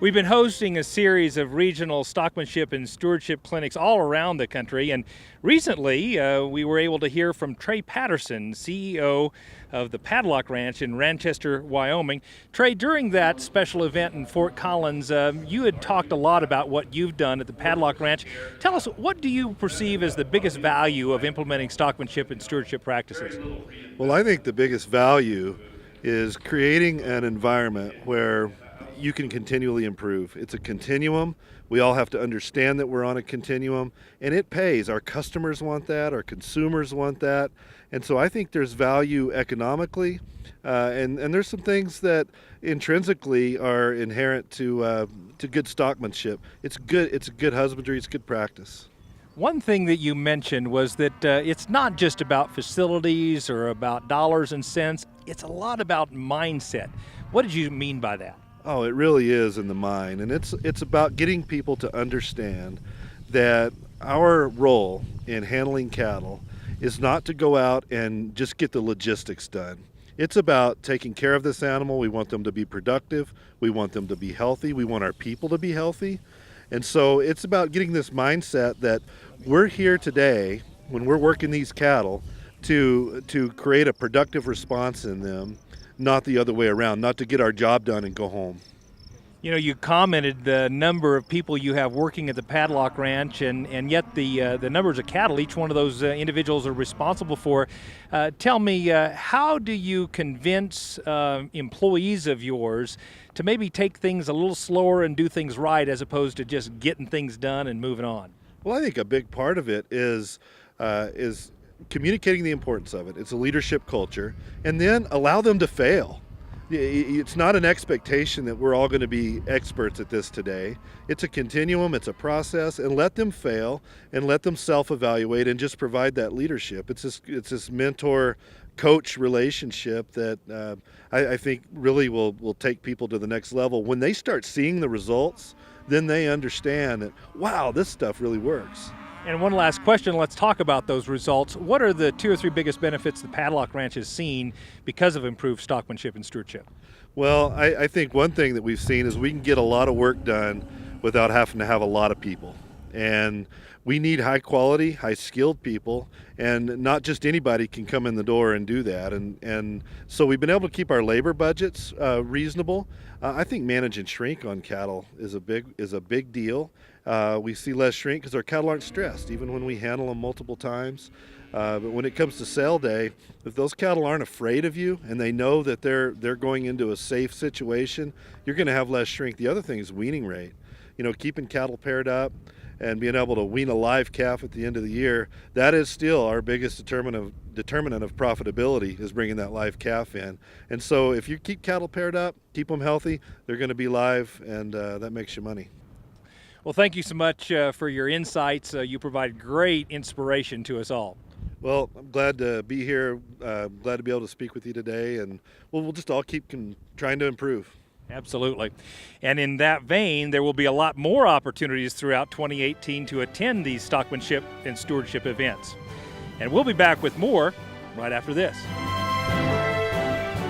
We've been hosting a series of regional stockmanship and stewardship clinics all around the country, and recently we were able to hear from Trey Patterson, CEO of the Padlock Ranch in Ranchester, Wyoming. Trey, during that special event in Fort Collins, you had talked a lot about what you've done at the Padlock Ranch. Tell us, what do you perceive as the biggest value of implementing stockmanship and stewardship practices? Well, I think the biggest value is creating an environment where you can continually improve. It's a continuum. We all have to understand that we're on a continuum, and it pays. Our customers want that, our consumers want that, and so I think there's value economically, and there's some things that intrinsically are inherent to good stockmanship. It's good. It's good husbandry. It's good practice. One thing that you mentioned was that it's not just about facilities or about dollars and cents. It's a lot about mindset. What did you mean by that? Oh, it really is in the mind, and it's about getting people to understand that our role in handling cattle is not to go out and just get the logistics done. It's about taking care of this animal. We want them to be productive. We want them to be healthy. We want our people to be healthy. And so it's about getting this mindset that we're here today when we're working these cattle to create a productive response in them, not the other way around, not to get our job done and go home. You know, you commented the number of people you have working at the Padlock Ranch, and yet the numbers of cattle each one of those individuals are responsible for. Tell me, how do you convince employees of yours to maybe take things a little slower and do things right as opposed to just getting things done and moving on? Well, I think a big part of it is communicating the importance of it. It's a leadership culture, and then allow them to fail. It's not an expectation that we're all going to be experts at this today. It's a continuum, it's a process, and let them fail and let them self-evaluate and just provide that leadership. It's this mentor-coach relationship that I think really will take people to the next level. When they start seeing the results, then they understand that, wow, this stuff really works. And one last question, let's talk about those results. What are the 2 or 3 biggest benefits the Padlock Ranch has seen because of improved stockmanship and stewardship? Well, I think one thing that we've seen is we can get a lot of work done without having to have a lot of people. And we need high quality, high skilled people, and not just anybody can come in the door and do that. And so we've been able to keep our labor budgets reasonable. I think managing shrink on cattle is a big deal. We see less shrink because our cattle aren't stressed, even when we handle them multiple times. But when it comes to sale day, if those cattle aren't afraid of you and they know that they're going into a safe situation, you're going to have less shrink. The other thing is weaning rate. You know, keeping cattle paired up and being able to wean a live calf at the end of the year, that is still our biggest determinant of profitability, is bringing that live calf in. And so if you keep cattle paired up, keep them healthy, they're going to be live, and that makes you money. Well, thank you so much for your insights. You provide great inspiration to us all. Well, I'm glad to be here, glad to be able to speak with you today, and we'll just all keep trying to improve. Absolutely. And in that vein, there will be a lot more opportunities throughout 2018 to attend these stockmanship and stewardship events. And we'll be back with more right after this.